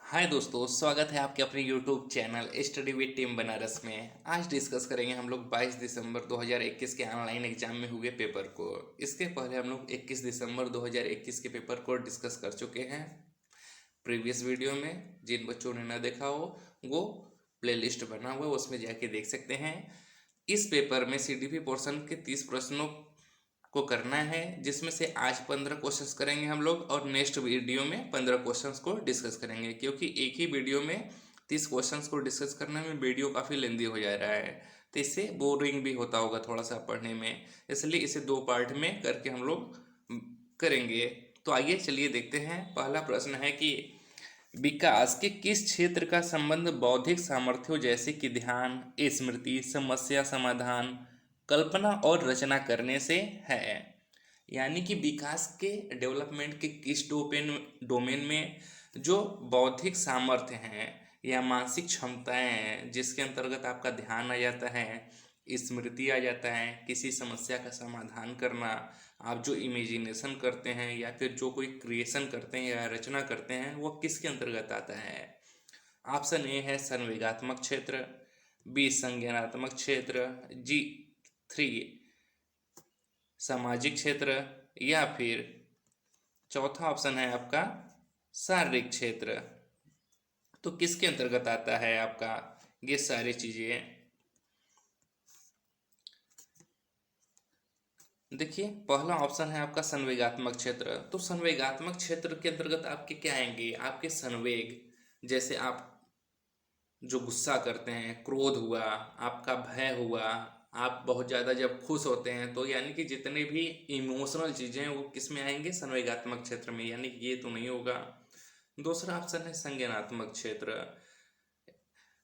हाय दोस्तों, स्वागत है आपके अपने YouTube channel study with team Banaras में। आज डिस्कस करेंगे हम लोग 22 दिसंबर 2021 के ऑनलाइन एग्जाम में हुए पेपर को। इसके पहले हम लोग 21 दिसंबर 2021 के पेपर को डिस्कस कर चुके हैं प्रीवियस वीडियो में। जिन बच्चों ने ना देखा हो वो प्लेलिस्ट बना हुआ है, उसमें जाके देख सकते हैं। इस पेपर में सीडीपी पोर्शन के 30 प्रश्नों को करना है, जिसमें से आज 15 क्वेश्चंस करेंगे हम लोग और नेक्स्ट वीडियो में 15 क्वेश्चंस को डिस्कस करेंगे, क्योंकि एक ही वीडियो में 30 क्वेश्चंस को डिस्कस करने में वीडियो काफ़ी लेंदी हो जा रहा है, तो इससे बोरिंग भी होता होगा थोड़ा सा पढ़ने में। इसलिए इसे 2 पार्ट में करके हम लोग करेंगे। तो आइए चलिए देखते हैं। पहला प्रश्न है कि विकास के किस क्षेत्र का संबंध बौद्धिक सामर्थ्यों जैसे कि ध्यान, स्मृति, समस्या समाधान, कल्पना और रचना करने से है। यानी कि विकास के डेवलपमेंट के किस डोमेन में जो बौद्धिक सामर्थ्य हैं या मानसिक क्षमताएं हैं, जिसके अंतर्गत आपका ध्यान आ जाता है, स्मृति आ जाता है, किसी समस्या का समाधान करना, आप जो इमेजिनेशन करते हैं या फिर जो कोई क्रिएशन करते हैं या रचना करते हैं, वो किसके अंतर्गत आता है। ऑप्शन ए है संवेगात्मक क्षेत्र, बी संज्ञानात्मक क्षेत्र, जी 3 सामाजिक क्षेत्र, या फिर चौथा ऑप्शन है आपका शारीरिक क्षेत्र। तो किसके अंतर्गत आता है आपका ये सारी चीजें। देखिए, पहला ऑप्शन है आपका संवेगात्मक क्षेत्र। तो संवेगात्मक क्षेत्र के अंतर्गत आपके क्या आएंगे, आपके संवेग, जैसे आप जो गुस्सा करते हैं, क्रोध हुआ, आपका भय हुआ, आप बहुत ज़्यादा जब खुश होते हैं, तो यानी कि जितने भी इमोशनल चीज़ें हैं वो किस में आएंगे, संवेगात्मक क्षेत्र में। यानी कि ये तो नहीं होगा। दूसरा ऑप्शन है संज्ञानात्मक क्षेत्र।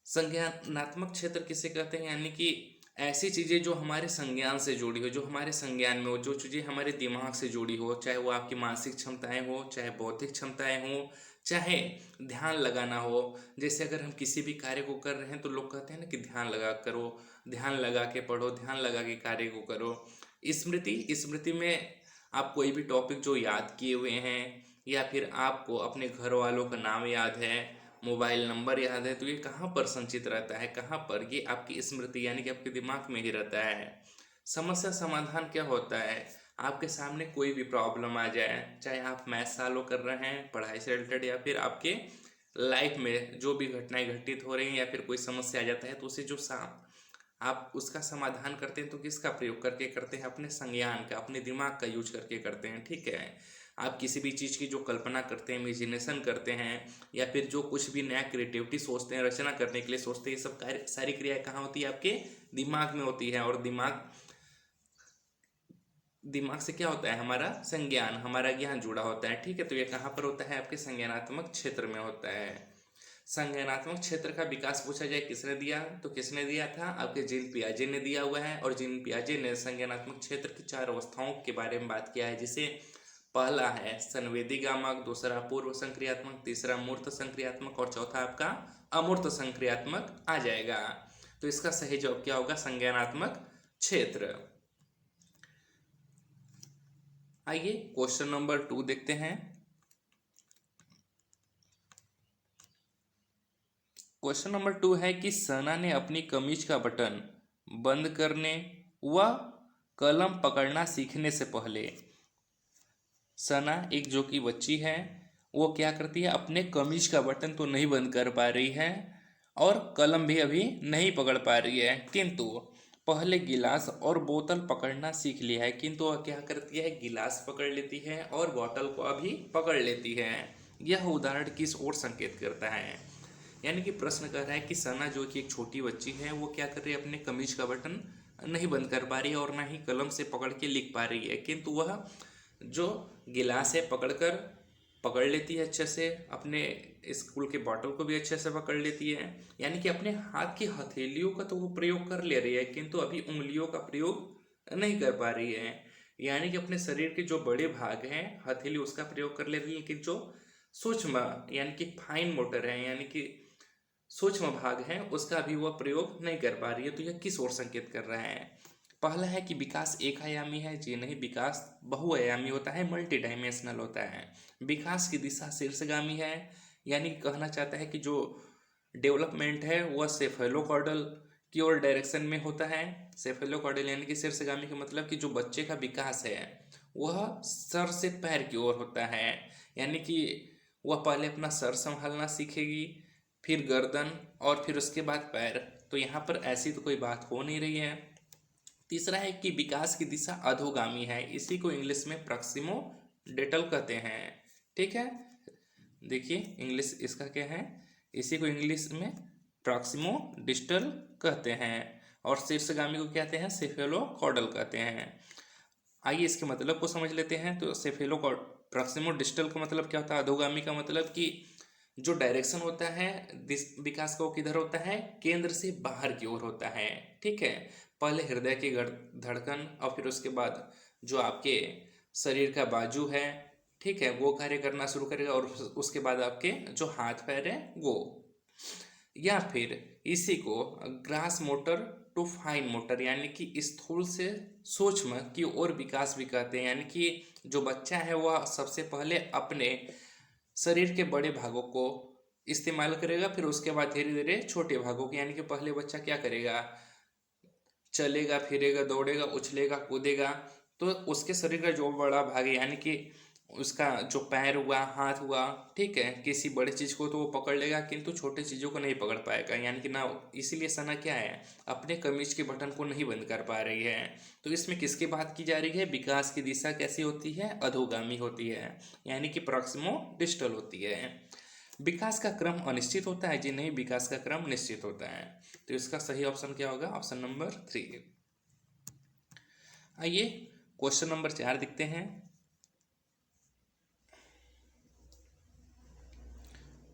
संज्ञानात्मक क्षेत्र किसे कहते हैं, यानी कि ऐसी चीज़ें जो हमारे संज्ञान से जुड़ी हो, जो हमारे संज्ञान में हो, जो चीज़ें हमारे दिमाग से जुड़ी हो, चाहे वो आपकी मानसिक क्षमताएं हो, चाहे बौद्धिक क्षमताएं हो, चाहे ध्यान लगाना हो। जैसे अगर हम किसी भी कार्य को कर रहे हैं तो लोग कहते हैं ना कि ध्यान लगा करो, ध्यान लगा के पढ़ो, ध्यान लगा के कार्य को करो। स्मृति, स्मृति में आप कोई भी टॉपिक जो याद किए हुए हैं, या फिर आपको अपने घर वालों का नाम याद है, मोबाइल नंबर याद है, तो ये कहाँ पर संचित रहता है, कहाँ पर, ये आपकी स्मृति यानी कि आपके दिमाग में ही रहता है। समस्या समाधान क्या होता है, आपके सामने कोई भी प्रॉब्लम आ जाए, चाहे आप मैथ सॉल्व कर रहे हैं पढ़ाई से रिलेटेड, या फिर आपके लाइफ में जो भी घटनाएं घटित हो रही हैं, या फिर कोई समस्या आ जाता है, तो उसे जो आप उसका समाधान करते हैं तो किसका प्रयोग करके करते हैं, अपने संज्ञान का, अपने दिमाग का यूज करके करते हैं। ठीक है। आप किसी भी चीज़ की जो कल्पना करते हैं, इमेजिनेशन करते हैं, या फिर जो कुछ भी नया क्रिएटिविटी सोचते हैं, रचना करने के लिए सोचते हैं, ये सब कार्य सारी क्रियाएं कहाँ होती है, आपके दिमाग में होती है। और दिमाग दिमाग से क्या होता है, हमारा संज्ञान, हमारा ज्ञान जुड़ा होता है। ठीक है। तो ये कहाँ पर होता है, आपके संज्ञानात्मक क्षेत्र में होता है। संज्ञानात्मक क्षेत्र का विकास पूछा जाए किसने दिया, तो किसने दिया था, आपके जीन पियाजे ने दिया हुआ है। और जीन पियाजे ने संज्ञानात्मक क्षेत्र की 4 अवस्थाओं के बारे में बात किया है, जिसे पहला है संवेदीगामक, दूसरा पूर्व संक्रियात्मक, तीसरा मूर्त संक्रियात्मक और चौथा आपका अमूर्त संक्रियात्मक आ जाएगा। तो इसका सही जवाब क्या होगा, संज्ञानात्मक क्षेत्र। आइए क्वेश्चन नंबर 2 देखते हैं। क्वेश्चन नंबर 2 है कि सना ने अपनी कमीज का बटन बंद करने व कलम पकड़ना सीखने से पहले, सना एक जो कि बच्ची है, वो क्या करती है, अपने कमीज का बटन तो नहीं बंद कर पा रही है और कलम भी अभी नहीं पकड़ पा रही है, किंतु पहले गिलास और बोतल पकड़ना सीख लिया है। किंतु वह क्या करती है, गिलास पकड़ लेती है और बोतल को अभी पकड़ लेती है। यह उदाहरण किस ओर संकेत करता है। यानी कि प्रश्न कर रहा है कि सना जो कि एक छोटी बच्ची है, वो क्या कर रही है, अपने कमीज का बटन नहीं बंद कर पा रही है और ना ही कलम से पकड़ के लिख पा रही है, किंतु वह जो गिलास है पकड़ लेती है अच्छे से, अपने स्कूल के बॉटल को भी अच्छे से पकड़ लेती है। यानी कि अपने हाथ की हथेलियों का तो वो प्रयोग कर ले रही है, किंतु अभी उंगलियों का प्रयोग नहीं कर पा रही है। यानी कि अपने शरीर के जो बड़े भाग हैं, हथेली उसका प्रयोग कर ले रही है, लेकिन जो सूक्ष्म यानी कि फाइन मोटर है, यानी कि सूक्ष्म भाग है, उसका भी वह प्रयोग नहीं कर पा रही है। तो यह किस ओर संकेत कर रहा है। पहला है कि विकास एक आयामी है, जी नहीं, विकास बहुआयामी होता है, मल्टी डायमेंशनल होता है। विकास की दिशा शीर्षगामी है, यानी कि कहना चाहता है कि जो डेवलपमेंट है वह सेफेलोकॉर्डल की ओर डायरेक्शन में होता है। सेफेलोकॉर्डल यानी कि शीर्षगामी का मतलब कि जो बच्चे का विकास है वह सर से पैर की ओर होता है, यानी कि वह पहले अपना सर संभालना सीखेगी, फिर गर्दन और फिर उसके बाद पैर। तो यहाँ पर ऐसी तो कोई बात हो नहीं रही है। तीसरा है कि विकास की दिशा अधोगामी है, इसी को इंग्लिश में प्रॉक्सिमोडेटल कहते हैं। ठीक है, देखिए इंग्लिश इसका क्या है, इसी को इंग्लिश में प्रॉक्सिमोडिस्टल कहते हैं और शीर्षगामी को कहते हैं सेफेलोकॉर्डल कहते हैं। आइए इसके मतलब को समझ लेते हैं। तो प्रॉक्सिमोडिस्टल का मतलब क्या होता है, अधोगामी का मतलब कि जो डायरेक्शन होता है विकास का वो किधर होता है, केंद्र से बाहर की ओर होता है। ठीक है, पहले हृदय की धड़कन और फिर उसके बाद जो आपके शरीर का बाजू है, ठीक है, वो कार्य करना शुरू करेगा और उसके बाद आपके जो हाथ पैर है वो, या फिर इसी को gross motor to fine motor यानी कि स्थूल से सूक्ष्म की ओर विकास भी कहते हैं। यानी कि जो बच्चा है वह सबसे पहले अपने शरीर के बड़े भागों को इस्तेमाल करेगा, फिर उसके बाद धीरे धीरे छोटे भागों को, यानी कि पहले बच्चा क्या करेगा, चलेगा फिरेगा दौड़ेगा उछलेगा कूदेगा, तो उसके शरीर का जो बड़ा भाग है यानी कि उसका जो पैर हुआ हाथ हुआ, ठीक है, किसी बड़े चीज़ को तो वो पकड़ लेगा किंतु छोटे चीज़ों को नहीं पकड़ पाएगा, यानी कि ना, इसीलिए सना क्या है, अपने कमीज के बटन को नहीं बंद कर पा रही है। तो इसमें किसकी बात की जा रही है, विकास की दिशा कैसी होती है, अधोगामी होती है, यानी कि प्रॉक्सिमोडिस्टल होती है। विकास का क्रम अनिश्चित होता है जी, नहीं, विकास का क्रम निश्चित होता है। तो इसका सही ऑप्शन क्या होगा, ऑप्शन नंबर 3। आइए क्वेश्चन नंबर 4 देखते हैं।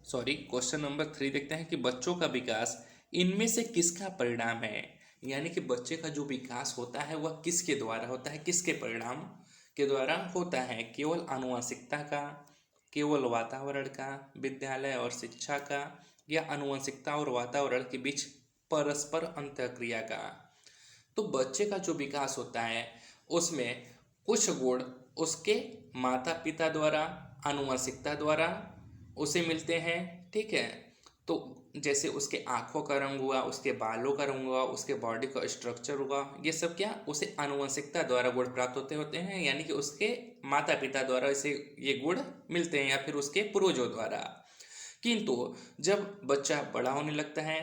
क्वेश्चन नंबर 3 देखते हैं कि बच्चों का विकास इनमें से किसका परिणाम है, यानी कि बच्चे का जो विकास होता है वह किसके द्वारा होता है, किसके परिणाम के द्वारा होता है, केवल आनुवंशिकता का, केवल वातावरण का, विद्यालय और शिक्षा का, या आनुवंशिकता और वातावरण के बीच परस्पर अंतःक्रिया का। तो बच्चे का जो विकास होता है उसमें कुछ गुण उसके माता पिता द्वारा, आनुवंशिकता द्वारा उसे मिलते हैं। ठीक है, तो जैसे उसके आँखों का रंग हुआ, उसके बालों का रंग हुआ, उसके बॉडी का स्ट्रक्चर हुआ, ये सब क्या उसे आनुवंशिकता द्वारा गुण प्राप्त होते हैं, यानी कि उसके माता पिता द्वारा इसे ये गुण मिलते हैं या फिर उसके पूर्वजों द्वारा। किंतु जब बच्चा बड़ा होने लगता है,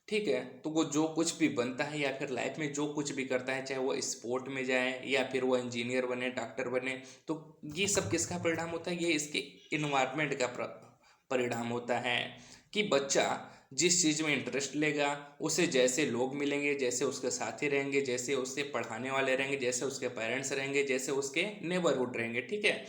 ठीक है, तो वो जो कुछ भी बनता है या फिर लाइफ में जो कुछ भी करता है, चाहे वो स्पोर्ट में जाए या फिर वो इंजीनियर बने, डॉक्टर बने, तो ये सब किसका परिणाम होता है, ये इसके इन्वायरमेंट का परिणाम होता है कि बच्चा जिस चीज़ में इंटरेस्ट लेगा उसे जैसे लोग मिलेंगे, जैसे उसके साथी रहेंगे, जैसे उससे पढ़ाने वाले रहेंगे, जैसे उसके पेरेंट्स रहेंगे, जैसे उसके नेबरहुड रहेंगे, ठीक है,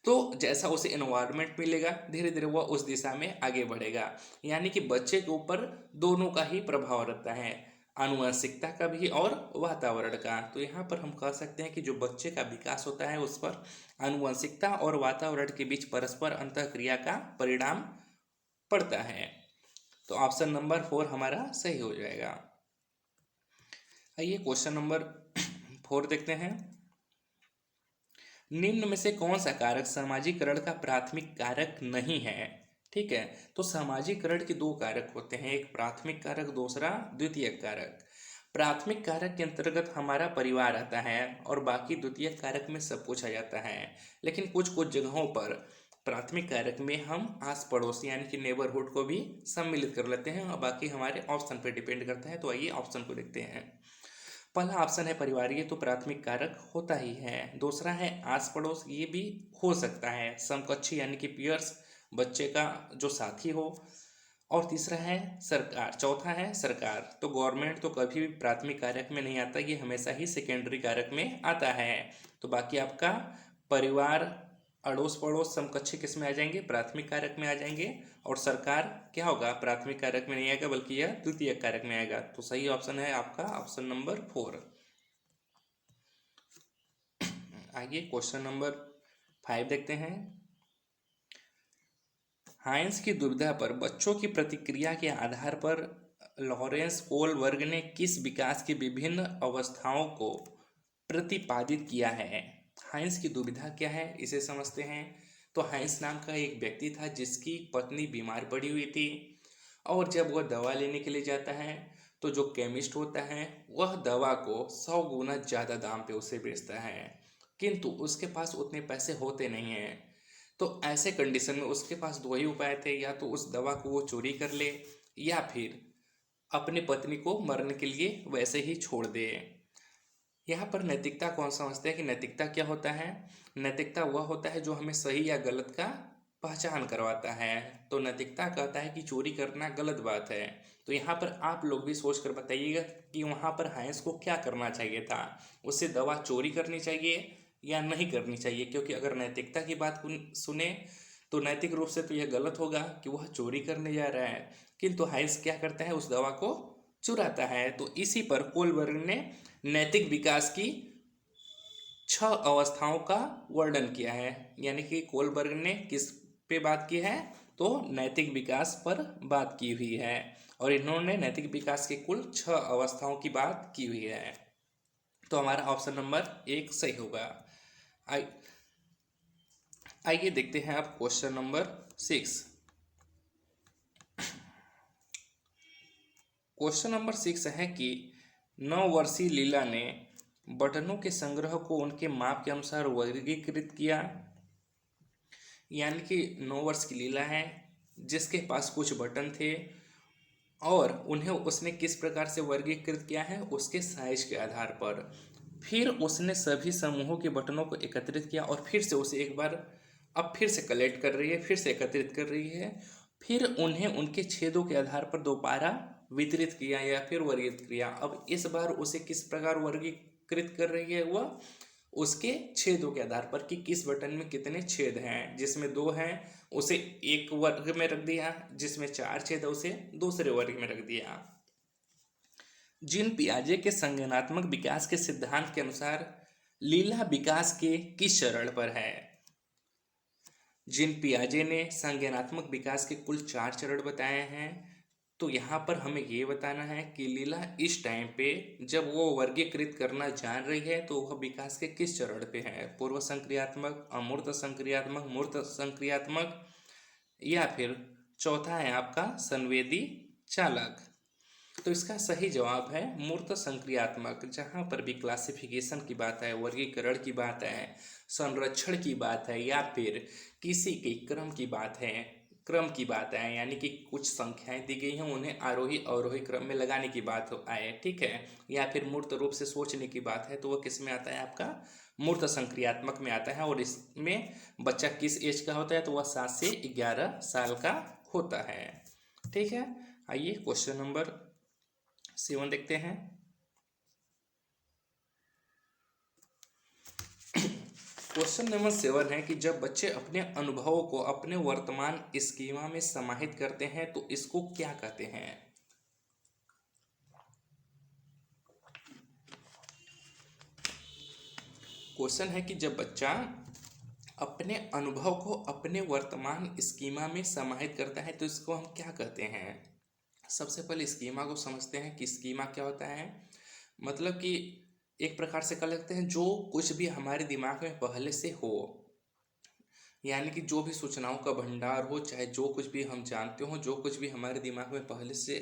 तो जैसा उसे एनवायरनमेंट मिलेगा धीरे धीरे वह उस दिशा में आगे बढ़ेगा। यानी कि बच्चे के ऊपर दोनों का ही प्रभाव रहता है, आनुवंशिकता का भी और वातावरण का। तो यहाँ पर हम कह सकते हैं कि जो बच्चे का विकास होता है उस पर आनुवंशिकता और वातावरण के बीच परस्पर अंतःक्रिया का परिणाम पड़ता है। तो ऑप्शन नंबर 4 हमारा सही हो जाएगा। आइए क्वेश्चन नंबर 4 देखते हैं। निम्न में से कौन सा कारक सामाजिकरण का प्राथमिक कारक नहीं है। ठीक है, तो सामाजिकरण के दो कारक होते हैं, एक प्राथमिक कारक, दूसरा द्वितीयक कारक। प्राथमिक कारक के अंतर्गत हमारा परिवार आता है और बाकी द्वितीयक कारक में सब कुछ आ जाता है, लेकिन कुछ कुछ जगहों पर प्राथमिक कारक में हम आस पड़ोस यानी कि नेबरहुड को भी सम्मिलित कर लेते हैं और बाकी हमारे ऑप्शन पर डिपेंड करता है। तो आइए ऑप्शन को देखते हैं। पहला ऑप्शन है परिवार, ये तो प्राथमिक कारक होता ही है। दूसरा है आस पड़ोस, ये भी हो सकता है, समकक्षी यानी कि पियर्स, बच्चे का जो साथी हो। और तीसरा है सरकार, चौथा है सरकार। तो गवर्नमेंट तो कभी भी प्राथमिक कारक में नहीं आता, ये हमेशा ही सेकेंडरी कारक में आता है। तो बाकी आपका परिवार, अड़ोस पड़ोस, समकक्षी किस में आ जाएंगे, प्राथमिक कारक में आ जाएंगे। और सरकार क्या होगा, प्राथमिक कारक में नहीं आएगा बल्कि यह द्वितीय कारक में आएगा। तो सही ऑप्शन है आपका ऑप्शन नंबर 4। आइए क्वेश्चन नंबर 5 देखते हैं। हाइंस की दुविधा पर बच्चों की प्रतिक्रिया के आधार पर लॉरेंस कोलबर्ग ने किस विकास की विभिन्न अवस्थाओं को प्रतिपादित किया है। हाइंस की दुविधा क्या है इसे समझते हैं। तो हाइंस नाम का एक व्यक्ति था जिसकी पत्नी बीमार पड़ी हुई थी, और जब वह दवा लेने के लिए जाता है तो जो केमिस्ट होता है वह दवा को 100 गुना ज़्यादा दाम पे उसे बेचता है, किंतु उसके पास उतने पैसे होते नहीं हैं। तो ऐसे कंडीशन में उसके पास दो ही उपाय थे, या तो उस दवा को वो चोरी कर ले या फिर अपनी पत्नी को मरने के लिए वैसे ही छोड़ दे। यहाँ पर नैतिकता कौन समझते हैं कि नैतिकता क्या होता है? नैतिकता वह होता है जो हमें सही या गलत का पहचान करवाता है। तो नैतिकता कहता है कि चोरी करना गलत बात है। तो यहाँ पर आप लोग भी सोच कर बताइएगा कि वहाँ पर हाइंस को क्या करना चाहिए था। उसे दवा चोरी करनी चाहिए या नहीं करनी चाहिए, क्योंकि अगर नैतिकता की बात सुने तो नैतिक रूप से तो यह गलत होगा कि वह चोरी करने जा रहा है, किंतु हाइंस क्या करता है, उस दवा को चुराता है। तो इसी पर कोलबर्ग ने नैतिक विकास की 6 अवस्थाओं का वर्णन किया है। यानी कि कोलबर्ग ने किस पे बात की है, तो नैतिक विकास पर बात की हुई है, और इन्होंने नैतिक विकास की कुल 6 अवस्थाओं की बात की हुई है। तो हमारा ऑप्शन नंबर 1 सही होगा। आइए देखते हैं अब क्वेश्चन नंबर 6। क्वेश्चन नंबर 6 है कि 9 वर्षीय लीला ने बटनों के संग्रह को उनके माप के अनुसार वर्गीकृत किया। यानी कि 9 वर्ष की लीला है जिसके पास कुछ बटन थे, और उन्हें उसने किस प्रकार से वर्गीकृत किया है, उसके साइज के आधार पर। फिर उसने सभी समूहों के बटनों को एकत्रित किया और फिर से उसे एक बार अब फिर से कलेक्ट कर रही है, फिर से एकत्रित कर रही है, फिर उन्हें उनके छेदों के आधार पर दोबारा वितरित किया या फिर वर्गीकृत किया। अब इस बार उसे किस प्रकार वर्गीकृत कर रही है, वह उसके छेदों के आधार पर कि किस बटन में कितने छेद हैं। जिसमें 2 हैं उसे एक वर्ग में रख दिया, जिसमें 4 छेद है उसे दूसरे वर्ग में रख दिया। जीन पियाजे के संज्ञानात्मक विकास के सिद्धांत के अनुसार लीला विकास के किस चरण पर है? जीन पियाजे ने संज्ञानात्मक विकास के कुल 4 चरण बताए हैं। तो यहाँ पर हमें ये बताना है कि लीला इस टाइम पे जब वो वर्गीकृत करना जान रही है तो वह विकास के किस चरण पे है? पूर्व संक्रियात्मक, अमूर्त संक्रियात्मक, मूर्त संक्रियात्मक, या फिर चौथा है आपका संवेदी चालक। तो इसका सही जवाब है मूर्त संक्रियात्मक। जहाँ पर भी क्लासिफिकेशन की बात है, वर्गीकरण की बात है, संरक्षण की बात है, या फिर किसी के क्रम की बात है, क्रम की बात है, यानी कि कुछ संख्याएं दी गई हैं उन्हें आरोही अवरोही क्रम में लगाने की बात आए, ठीक है, या फिर मूर्त रूप से सोचने की बात है, तो वह किस में आता है, आपका मूर्त संक्रियात्मक में आता है। और इसमें बच्चा किस एज का होता है, तो वह 7 से 11 साल का होता है। ठीक है, आइए क्वेश्चन नंबर 7 देखते हैं। क्वेश्चन नंबर 7 है कि जब बच्चे अपने अनुभवों को अपने वर्तमान स्कीमा में समाहित करते हैं तो इसको क्या कहते हैं? क्वेश्चन है कि जब बच्चा अपने अनुभव को अपने वर्तमान स्कीमा में समाहित करता है तो इसको हम क्या कहते हैं? सबसे पहले स्कीमा को समझते हैं कि स्कीमा क्या होता है। मतलब कि एक प्रकार से कह सकते हैं जो कुछ भी हमारे दिमाग में पहले से हो, यानी कि जो भी सूचनाओं का भंडार हो, चाहे जो कुछ भी हम जानते हो, जो कुछ भी हमारे दिमाग में पहले से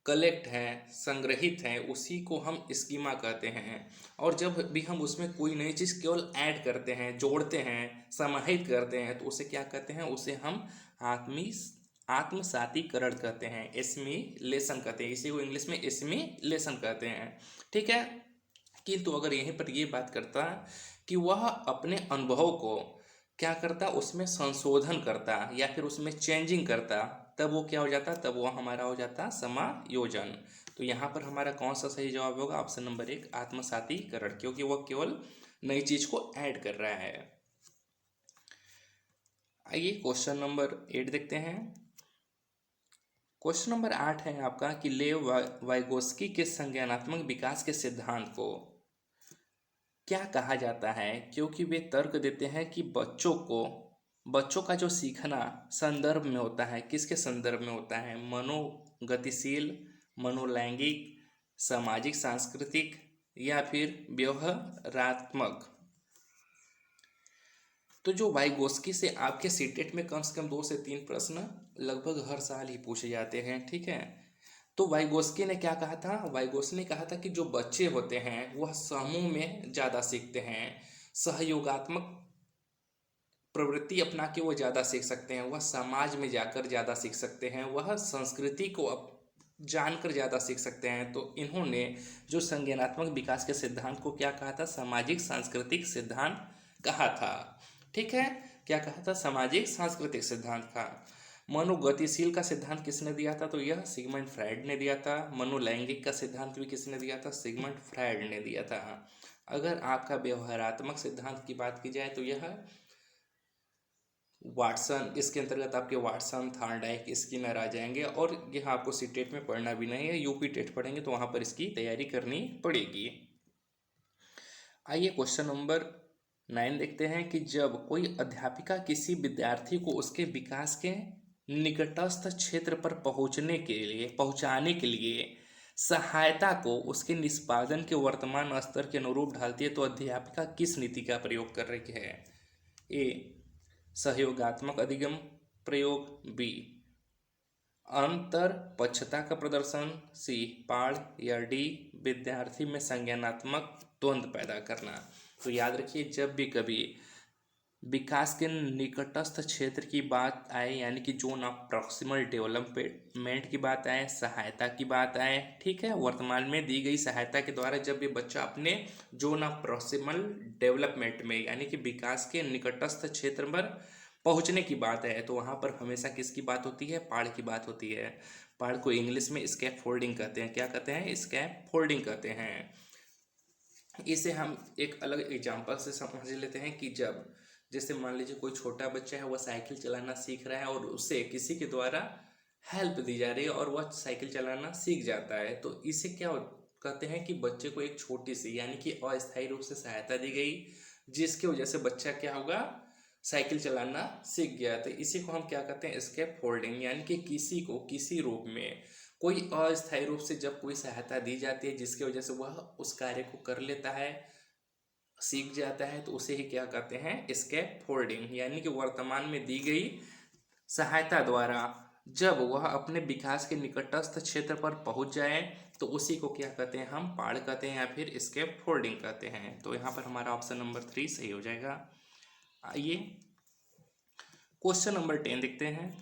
कलेक्ट है, संग्रहित है, उसी को हम स्कीमा कहते हैं। और जब भी हम उसमें कोई नई चीज़ केवल ऐड करते हैं, जोड़ते हैं, समाहित करते हैं, तो उसे क्या कहते हैं, उसे हम आत्मसातीकरण कहते हैं, एसिमिलेशन कहते हैं। इसी को इंग्लिश में एसिमिलेशन कहते हैं। ठीक है, किंतु अगर यहीं पर ये बात करता कि वह अपने अनुभव को क्या करता, उसमें संशोधन करता या फिर उसमें चेंजिंग करता, तब वो क्या हो जाता, तब वो हमारा हो जाता समायोजन। तो यहाँ पर हमारा कौन सा सही जवाब होगा? ऑप्शन नंबर 1 आत्मसातीकरण, क्योंकि वह केवल नई चीज को ऐड कर रहा है। आइए क्वेश्चन नंबर 8 देखते हैं। क्वेश्चन नंबर 8 है आपका कि लेव वाइगोस्की के संज्ञानात्मक विकास के सिद्धांत को क्या कहा जाता है? क्योंकि वे तर्क देते हैं कि बच्चों का जो सीखना संदर्भ में होता है, किसके संदर्भ में होता है? मनोगतिशील, मनोलैंगिक, सामाजिक सांस्कृतिक, या फिर व्यवहारात्मक। तो जो वाइगोस्की से आपके सीटेट में कम से कम 2 से 3 प्रश्न लगभग हर साल ही पूछे जाते हैं, ठीक है। तो वाइगोस्की ने क्या कहा था? वाइगोस्की ने कहा था कि जो बच्चे होते हैं वह समूह में ज़्यादा सीखते हैं, सहयोगात्मक प्रवृत्ति अपना के वो ज़्यादा सीख सकते हैं, वह समाज में जाकर ज़्यादा सीख सकते हैं, वह संस्कृति को जानकर ज़्यादा सीख सकते हैं। तो इन्होंने जो संज्ञानात्मक विकास के सिद्धांत को क्या कहा था? सामाजिक सांस्कृतिक सिद्धांत कहा था, ठीक है। क्या कहा था? सामाजिक सांस्कृतिक सिद्धांत का। मनोगतिशील का सिद्धांत किसने दिया था? तो यह सिगमंड फ्रायड ने दिया था। मनोलैंगिक का सिद्धांत भी किसने दिया था? सिगमंड फ्रायड ने दिया था। अगर आपका व्यवहारात्मक सिद्धांत की बात की जाए तो यह वाटसन, इसके अंतर्गत आपके वाटसन, थॉर्नडाइक, स्किनर आ जाएंगे। और यह आपको सीटेट में पढ़ना भी नहीं है, यूपी टेट पढ़ेंगे तो वहाँ पर इसकी तैयारी करनी पड़ेगी। आइए क्वेश्चन नंबर 9 देखते हैं कि जब कोई अध्यापिका किसी विद्यार्थी को उसके विकास के निकटस्थ क्षेत्र पर पहुंचाने के लिए सहायता को उसके निष्पादन के वर्तमान स्तर के अनुरूप ढालती है, तो अध्यापिका किस नीति का प्रयोग कर रही है? ए सहयोगात्मक अधिगम प्रयोग, बी अंतर पक्षता का प्रदर्शन, सी पाड़, या डी विद्यार्थी में संज्ञानात्मक द्वंद्व पैदा करना। तो याद रखिए, जब भी कभी विकास के निकटस्थ क्षेत्र की बात आए, यानी कि जोन ऑफ प्रॉक्सिमल डेवलपमेंट की बात आए, सहायता की बात आए, ठीक है, वर्तमान में दी गई सहायता के द्वारा जब भी बच्चा अपने जोन ऑफ प्रॉक्सिमल डेवलपमेंट में यानी कि विकास के निकटस्थ क्षेत्र पर पहुंचने की बात है, तो वहाँ पर हमेशा किसकी बात होती है? पाड़ की बात होती है। पाड़ को इंग्लिश में स्कैप फोल्डिंग कहते हैं। क्या कहते हैं? स्कैप फोल्डिंग कहते हैं। इसे हम एक अलग एग्जाम्पल से समझ लेते हैं कि जब जैसे मान लीजिए कोई छोटा बच्चा है, वह साइकिल चलाना सीख रहा है और उसे किसी के द्वारा हेल्प दी जा रही है और वह साइकिल चलाना सीख जाता है, तो इसे क्या कहते हैं कि बच्चे को एक छोटी सी यानी कि अस्थायी रूप से सहायता दी गई, जिसकी वजह से बच्चा क्या होगा? साइकिल चलाना सीख गया। तो इसी को हम क्या कहते हैं? स्कैप फोल्डिंग, यानी कि किसी को किसी रूप में, कोई अस्थायी रूप से जब कोई सहायता दी जाती है जिसकी वजह से वह उस कार्य को कर लेता है, सीख जाता है, तो उसे ही क्या कहते हैं? स्कैप फोल्डिंग। यानी कि वर्तमान में दी गई सहायता द्वारा जब वह अपने विकास के निकटस्थ क्षेत्र पर पहुंच जाए, तो उसी को क्या कहते हैं? हम पाड़ कहते हैं या फिर स्कैप फोल्डिंग कहते हैं। तो यहाँ पर हमारा ऑप्शन नंबर 3 सही हो जाएगा। आइए क्वेश्चन नंबर 10 देखते हैं।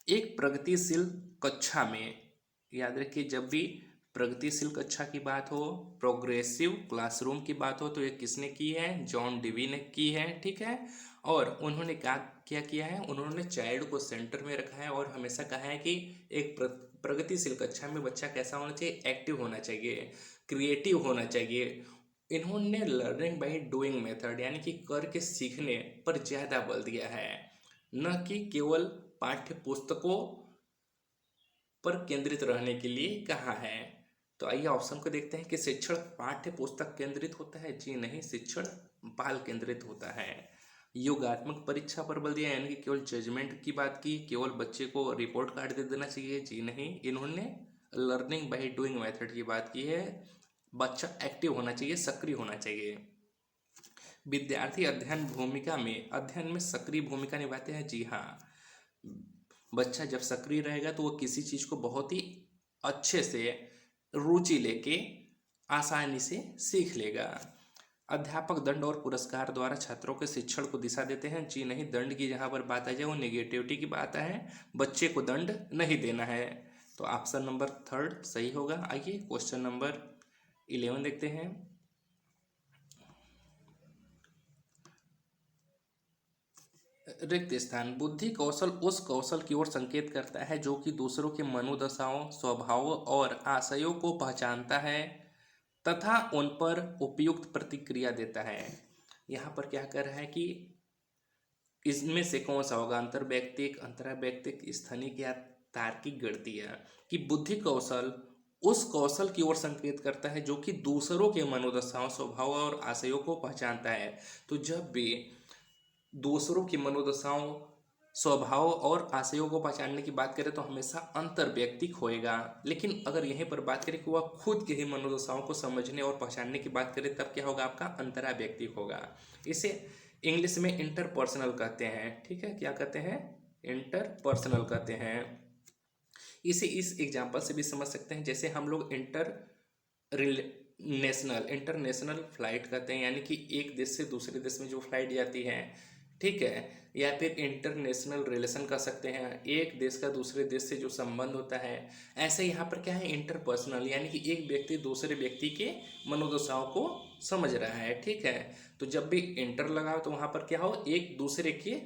एक प्रगतिशील कक्षा में, याद रखिए जब भी प्रगतिशील कक्षा की बात हो, प्रोग्रेसिव क्लासरूम की बात हो, तो ये किसने की है? जॉन डेवी ने की है, ठीक है। और उन्होंने क्या किया है? उन्होंने चाइल्ड को सेंटर में रखा है और हमेशा कहा है कि एक प्रगतिशील कक्षा में बच्चा कैसा होना चाहिए? एक्टिव होना चाहिए, क्रिएटिव होना चाहिए। इन्होंने लर्निंग बाय डूइंग मेथड यानी कि करके सीखने पर ज़्यादा बल दिया है, न कि केवल पाठ्य पुस्तकों पर केंद्रित रहने के लिए कहा है। तो आइए ऑप्शन को देखते हैं कि शिक्षण पाठ्य पुस्तक केंद्रित होता है? जी नहीं, शिक्षण बाल केंद्रित होता है। योगात्मक परीक्षा पर बल दिया यानी कि केवल जजमेंट की बात की, केवल बच्चे को रिपोर्ट कार्ड दे देना चाहिए? जी नहीं, इन्होंने लर्निंग बाय डूइंग मेथड की बात की है। बच्चा एक्टिव होना चाहिए, सक्रिय होना चाहिए। विद्यार्थी अध्ययन में सक्रिय भूमिका निभाते हैं? जी हाँ, बच्चा जब सक्रिय रहेगा तो वो किसी चीज़ को बहुत ही अच्छे से रुचि लेके आसानी से सीख लेगा। अध्यापक दंड और पुरस्कार द्वारा छात्रों के शिक्षण को दिशा देते हैं? जी नहीं, दंड की जहाँ पर बात आ जाए वो नेगेटिविटी की बात है, बच्चे को दंड नहीं देना है। तो ऑप्शन नंबर 3 सही होगा। आइए क्वेश्चन नंबर 11 देखते हैं। रिक्त स्थान। बुद्धि कौशल उस कौशल की ओर संकेत करता है जो कि दूसरों के मनोदशाओं, स्वभावों और आशयों को पहचानता है तथा उन पर उपयुक्त प्रतिक्रिया देता है। यहाँ पर क्या कर रहा है कि इसमें से कौन सा होगा? अंतर्वैयक्तिक, अंतरावैयक्तिक, स्थानिक या तार्किक गणितीय। कि बुद्धि कौशल उस कौशल की ओर संकेत करता है जो कि दूसरों के मनोदशाओं, स्वभाव और आशयों को पहचानता है। तो जब भी दूसरों की मनोदशाओं, स्वभाव और आशयों को पहचानने की बात करें तो हमेशा अंतर्वैयक्तिक होएगा, लेकिन अगर यहीं पर बात करें कि वह खुद के ही मनोदशाओं को समझने और पहचानने की बात करें तब क्या होगा? आपका अंतरावैयक्तिक होगा। इसे इंग्लिश में इंटरपर्सनल कहते हैं, ठीक है, क्या कहते हैं, इंटरपर्सनल कहते हैं। इसे इस एग्जांपल से भी समझ सकते हैं, जैसे हम लोग इंटरनेशनल फ्लाइट कहते हैं, यानी कि एक देश से दूसरे देश में जो फ्लाइट जाती है, ठीक है, या फिर इंटरनेशनल रिलेशन कह सकते हैं, एक देश का दूसरे देश से जो संबंध होता है। ऐसे यहाँ पर क्या है, इंटरपर्सनल, यानी कि एक व्यक्ति दूसरे व्यक्ति के मनोदशाओं को समझ रहा है, ठीक है। तो जब भी इंटर लगाओ तो वहाँ पर क्या हो, एक दूसरे के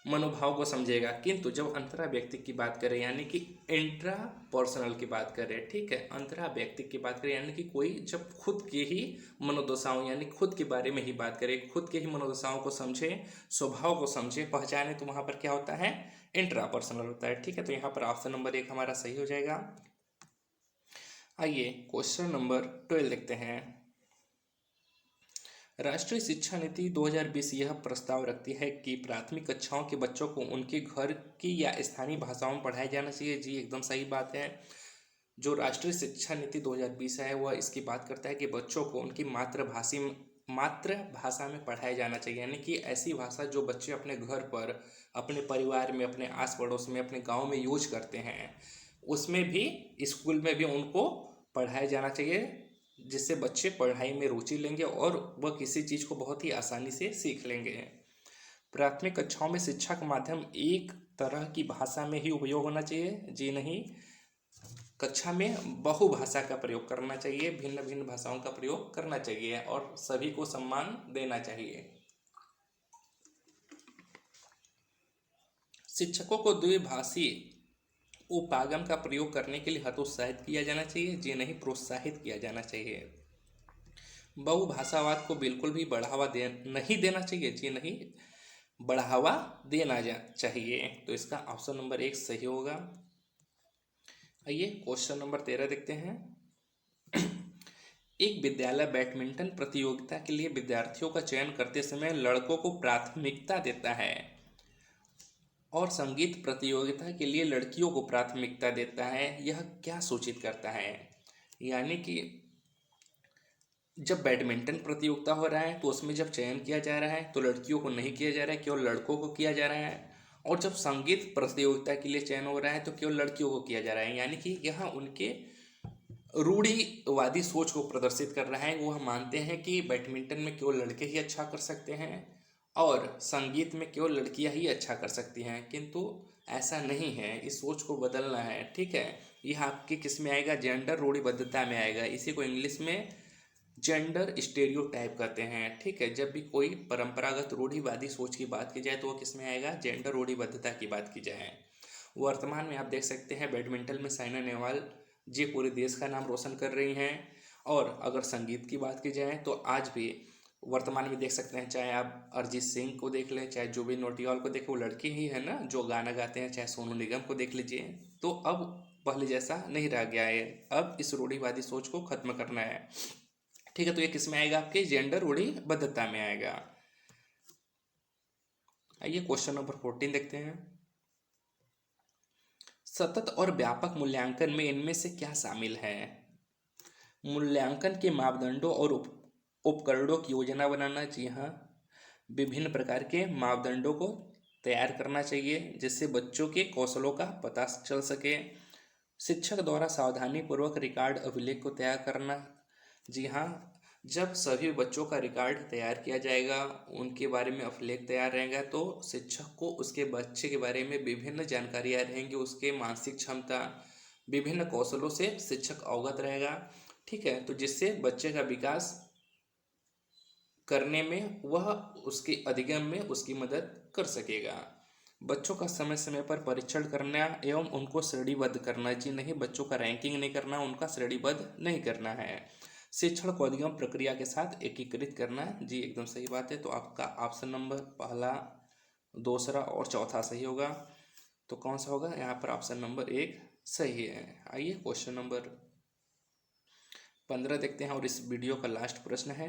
मनोभाव को समझेगा। किंतु जब अंतरा व्यक्ति की बात करें, यानी कि इंट्रा पर्सनल की बात करें, ठीक है, अंतरा व्यक्ति की बात करें, यानी कि कोई जब खुद के ही मनोदशाओं, यानी खुद के बारे में ही बात करे, खुद के ही मनोदशाओं को समझे, स्वभाव को समझे, पहचाने, तो वहां पर क्या होता है, इंट्रा पर्सनल होता है, ठीक है। तो यहाँ पर ऑप्शन नंबर 1 हमारा सही हो जाएगा। आइए क्वेश्चन नंबर 12 देखते हैं। राष्ट्रीय शिक्षा नीति 2020 यह प्रस्ताव रखती है कि प्राथमिक कक्षाओं के बच्चों को उनके घर की या स्थानीय भाषाओं में पढ़ाया जाना चाहिए। जी एकदम सही बात है। जो राष्ट्रीय शिक्षा नीति 2020 है वह इसकी बात करता है कि बच्चों को उनकी मातृभाषा में पढ़ाया जाना चाहिए, यानी कि ऐसी भाषा जो बच्चे अपने घर पर, अपने परिवार में, अपने आस पड़ोस में, अपने गाँव में यूज करते हैं, उसमें भी स्कूल में भी उनको पढ़ाया जाना चाहिए, जिससे बच्चे पढ़ाई में रुचि लेंगे और वह किसी चीज़ को बहुत ही आसानी से सीख लेंगे। प्राथमिक कक्षाओं में शिक्षा का माध्यम एक तरह की भाषा में ही उपयोग होना चाहिए, जी नहीं, कक्षा में बहुभाषा का प्रयोग करना चाहिए, भिन्न भिन्न भाषाओं का प्रयोग करना चाहिए और सभी को सम्मान देना चाहिए। शिक्षकों को द्विभाषी उपागम का प्रयोग करने के लिए हतोत्साहित किया जाना चाहिए, जी नहीं, प्रोत्साहित किया जाना चाहिए। बहुभाषावाद को बिल्कुल भी नहीं देना चाहिए, जी नहीं, बढ़ावा देना चाहिए। तो इसका ऑप्शन नंबर 1 सही होगा। आइए क्वेश्चन नंबर 13 देखते हैं। एक विद्यालय बैडमिंटन प्रतियोगिता के लिए विद्यार्थियों का चयन करते समय लड़कों को प्राथमिकता देता है और संगीत प्रतियोगिता के लिए लड़कियों को प्राथमिकता देता है, यह क्या सूचित करता है? यानी कि जब बैडमिंटन प्रतियोगिता हो रहा है तो उसमें जब चयन किया जा रहा है तो लड़कियों को नहीं किया जा रहा है, केवल लड़कों को किया जा रहा है, और जब संगीत प्रतियोगिता के लिए चयन हो रहा है तो केवल लड़कियों को किया जा रहा है। यानी कि यह उनके रूढ़िवादी सोच को प्रदर्शित कर रहा है। वह मानते हैं कि बैडमिंटन में केवल लड़के ही अच्छा कर सकते हैं और संगीत में केवल लड़कियां ही अच्छा कर सकती हैं, किंतु ऐसा नहीं है, इस सोच को बदलना है, ठीक है। यह आपके किस में आएगा, जेंडर रूढ़िबद्धता में आएगा। इसी को इंग्लिश में जेंडर स्टेरियोटाइप कहते हैं, ठीक है। जब भी कोई परंपरागत रूढ़िवादी सोच की बात की जाए तो वह किस में आएगा, जेंडर रूढ़िबद्धता की बात की जाए। वर्तमान में आप देख सकते हैं बैडमिंटन में साइना नेहवाल जी पूरे देश का नाम रोशन कर रही हैं, और अगर संगीत की बात की जाए तो आज भी वर्तमान में देख सकते हैं, चाहे आप अरिजीत सिंह को देख लें, चाहे जुबिन नौटियाल को देखें, वो लड़के ही है ना जो गाना गाते हैं, चाहे सोनू निगम को देख लीजिए। तो अब पहले जैसा नहीं रह गया है, अब इस रूढ़िवादी सोच को खत्म करना है, ठीक है। तो ये किस में आएगा, आपके जेंडर रूढ़िबद्धता में आएगा। आइए क्वेश्चन नंबर 14 देखते हैं। सतत और व्यापक मूल्यांकन में इनमें से क्या शामिल है? मूल्यांकन के मापदंडों और उपकरणों की योजना बनाना, जी हाँ, विभिन्न प्रकार के मापदंडों को तैयार करना चाहिए जिससे बच्चों के कौशलों का पता चल सके। शिक्षक द्वारा सावधानीपूर्वक रिकॉर्ड अभिलेख को तैयार करना, जी हाँ, जब सभी बच्चों का रिकॉर्ड तैयार किया जाएगा, उनके बारे में अभिलेख तैयार रहेगा, तो शिक्षक को उसके बच्चे के बारे में विभिन्न जानकारियाँ रहेंगी, उसके मानसिक क्षमता, विभिन्न कौशलों से शिक्षक अवगत रहेगा, ठीक है। तो जिससे बच्चे का विकास करने में, वह उसके अधिगम में उसकी मदद कर सकेगा। बच्चों का समय समय पर परीक्षण करना एवं उनको श्रेणीबद्ध करना, जी नहीं, बच्चों का रैंकिंग नहीं करना, उनका श्रेणीबद्ध नहीं करना है। शिक्षण को अधिगम प्रक्रिया के साथ एकीकृत करना, जी एकदम सही बात है। तो आपका ऑप्शन नंबर पहला, दूसरा और चौथा सही होगा। तो कौन सा होगा यहाँ पर, ऑप्शन नंबर 1 सही है। आइए क्वेश्चन नंबर 15 देखते हैं और इस वीडियो का लास्ट प्रश्न है।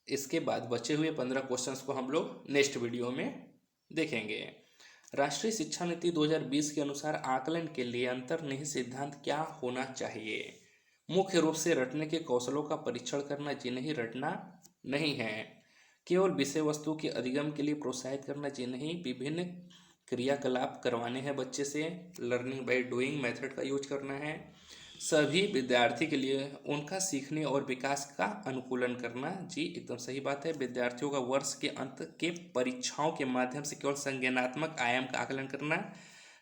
इसके बाद बचे हुए 15 क्वेश्चंस को हम लोग नेक्स्ट वीडियो में देखेंगे। राष्ट्रीय शिक्षा नीति 2020 के अनुसार आकलन के लिए अंतर्निहित सिद्धांत क्या होना चाहिए? मुख्य रूप से रटने के कौशलों का परीक्षण करना, जी नहीं, रटना नहीं है, केवल विषय वस्तु के अधिगम के लिए प्रोत्साहित करना जी नहीं, विभिन्न क्रियाकलाप करवाने हैं बच्चे से। लर्निंग बाय डूइंग मेथड का यूज करना है। सभी विद्यार्थी के लिए उनका सीखने और विकास का अनुकूलन करना, जी एकदम सही बात है। विद्यार्थियों का वर्ष के अंत के परीक्षाओं के माध्यम से केवल संज्ञानात्मक आयाम का आकलन करना,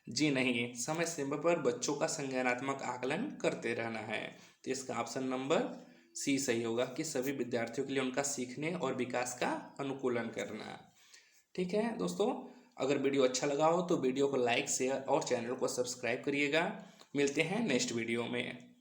जी नहीं, समय समय पर बच्चों का संज्ञानात्मक आकलन करते रहना है। तो इसका ऑप्शन नंबर सी सही होगा कि सभी विद्यार्थियों के लिए उनका सीखने और विकास का अनुकूलन करना। ठीक है दोस्तों, अगर वीडियो अच्छा लगा हो तो वीडियो को लाइक शेयर और चैनल को सब्सक्राइब करिएगा। मिलते हैं नेक्स्ट वीडियो में।